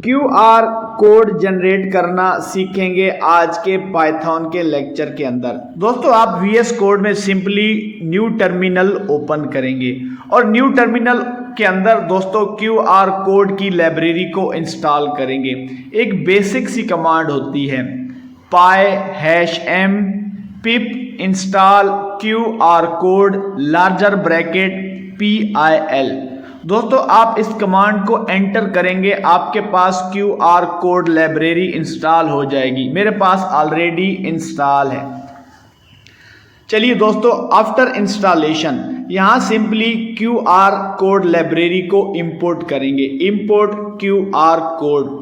QR code generate करना सीखेंगे आज के पाइथन के लेक्चर के अंदर। दोस्तों आप VS कोड में सिंपली न्यू टर्मिनल ओपन करेंगे और न्यू टर्मिनल के अंदर दोस्तों QR कोड की लाइब्रेरी को इंस्टॉल करेंगे। एक बेसिक सी कमांड होती है py-m pip install QR code larger bracket PIL। दोस्तों आप इस कमांड को एंटर करेंगे, आपके पास QR कोड लाइब्रेरी इंस्टॉल हो जाएगी। मेरे पास ऑलरेडी इंस्टॉल है। चलिए दोस्तों, आफ्टर इंस्टॉलेशन यहाँ सिंपली QR कोड लाइब्रेरी को इंपोर्ट करेंगे, इंपोर्ट QR कोड।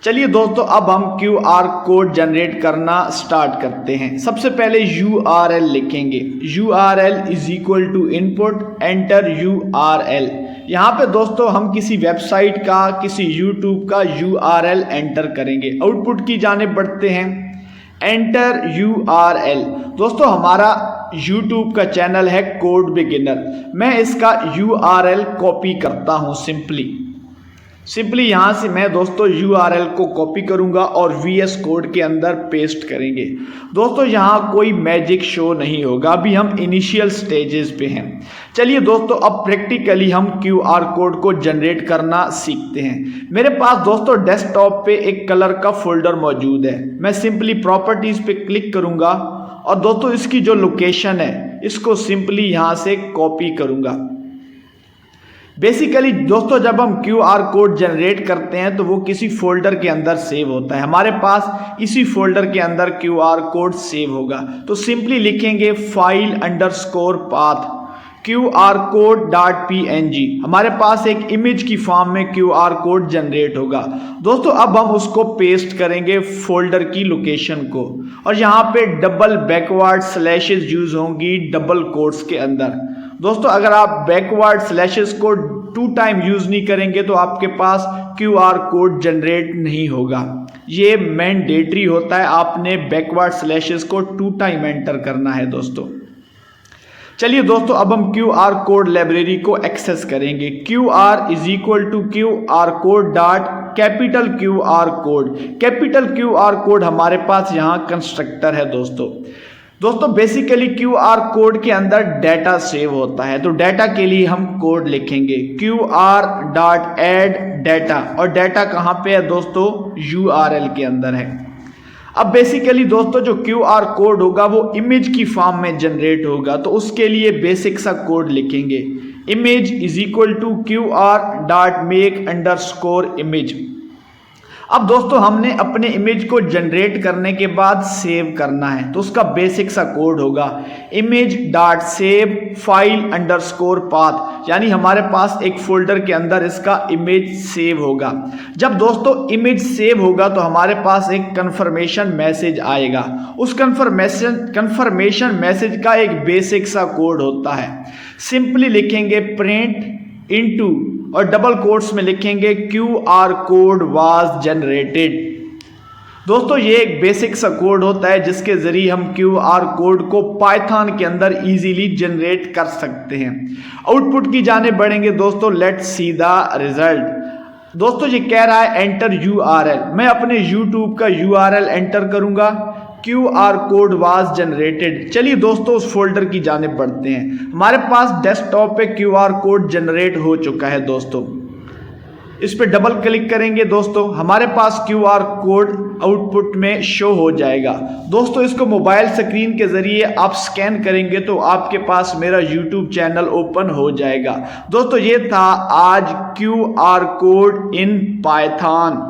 चलिए दोस्तों, अब हम QR कोड जनरेट करना स्टार्ट करते हैं। सबसे पहले URL लिखेंगे, URL is equal to input, enter URL। यहाँ पे दोस्तों हम किसी वेबसाइट का, किसी YouTube का URL एंटर करेंगे। आउटपुट की जानिब बढ़ते हैं, एंटर URL। दोस्तों हमारा YouTube का चैनल है कोड बिगिनर। मैं इसका URL कॉपी करता हूँ। सिंपली यहाँ से मैं दोस्तों URL को कॉपी करूँगा और VS कोड के अंदर पेस्ट करेंगे। दोस्तों यहाँ कोई मैजिक शो नहीं होगा, अभी हम इनिशियल स्टेजेस पे हैं। चलिए दोस्तों अब प्रैक्टिकली हम QR कोड को जनरेट करना सीखते हैं। मेरे पास दोस्तों डेस्कटॉप पे एक कलर का फोल्डर मौजूद है। मैं सिंपली प्रॉपर्टीज पे क्लिक करूँगा और दोस्तों इसकी जो लोकेशन है इसको सिंपली यहाँ से कॉपी करूँगा। बेसिकली दोस्तों जब हम QR कोड जनरेट करते हैं तो वो किसी फोल्डर के अंदर सेव होता है। हमारे पास इसी फोल्डर के अंदर QR कोड सेव होगा। तो सिंपली लिखेंगे फाइल अंडरस्कोर पाथ QR कोड.png। हमारे पास एक इमेज की फॉर्म में QR कोड जनरेट होगा। दोस्तों अब हम उसको पेस्ट करेंगे फोल्डर की लोकेशन को, और यहाँ पे डबल बैकवर्ड स्लैशेस यूज होंगी डबल कोट्स के अंदर। दोस्तों अगर आप बैकवर्ड स्लैशेस को 2 टाइम यूज नहीं करेंगे तो आपके पास QR कोड जनरेट नहीं होगा। ये मैंडेटरी होता है, आपने बैकवर्ड स्लैशेस को 2 टाइम एंटर करना है दोस्तों। चलिए दोस्तों अब हम QR कोड लाइब्रेरी को एक्सेस करेंगे। QR is equal to QR code dot capital QR code. Capital QR code हमारे पास यहाँ कंस्ट्रक्टर है दोस्तों बेसिकली QR कोड के अंदर डाटा सेव होता है, तो डाटा के लिए हम कोड लिखेंगे QR डॉट एड डाटा। और डाटा कहाँ पे है दोस्तों? URL के अंदर है। अब बेसिकली दोस्तों जो QR कोड होगा वो इमेज की फॉर्म में जनरेट होगा, तो उसके लिए बेसिक सा कोड लिखेंगे, image is equal to QR dot make underscore image. अब दोस्तों हमने अपने इमेज को जनरेट करने के बाद सेव करना है, तो उसका बेसिक सा कोड होगा image dot save file underscore path. यानी हमारे पास एक फोल्डर के अंदर इसका इमेज सेव होगा। जब दोस्तों इमेज सेव होगा तो हमारे पास एक कंफर्मेशन मैसेज आएगा। उस कंफर्मेशन मैसेज का एक बेसिक सा कोड होता है। सिंपली लिखेंगे प्रिंट इनटू और डबल कोट्स में लिखेंगे QR कोड वाज जनरेटेड। दोस्तों ये एक बेसिक सा कोड होता है जिसके जरिए हम QR कोड को पाइथन के अंदर इजीली जनरेट कर सकते हैं। आउटपुट की जाने बढ़ेंगे दोस्तों, लेट्स सी द रिजल्ट। दोस्तों ये कह रहा है एंटर URL। मैं अपने YouTube का URL एंटर करूंगा, QR कोड वाज जनरेटेड। चलिए दोस्तों उस फोल्डर की जानिब बढ़ते हैं। हमारे पास डेस्कटॉप पे QR कोड जनरेट हो चुका है दोस्तों। इस पे डबल क्लिक करेंगे दोस्तों, हमारे पास QR कोड आउटपुट में शो हो जाएगा। दोस्तों इसको मोबाइल स्क्रीन के जरिए आप स्कैन करेंगे तो आपके पास मेरा YouTube चैनल ओपन हो जाएगा। दोस्तों ये था आज QR कोड इन पाइथन।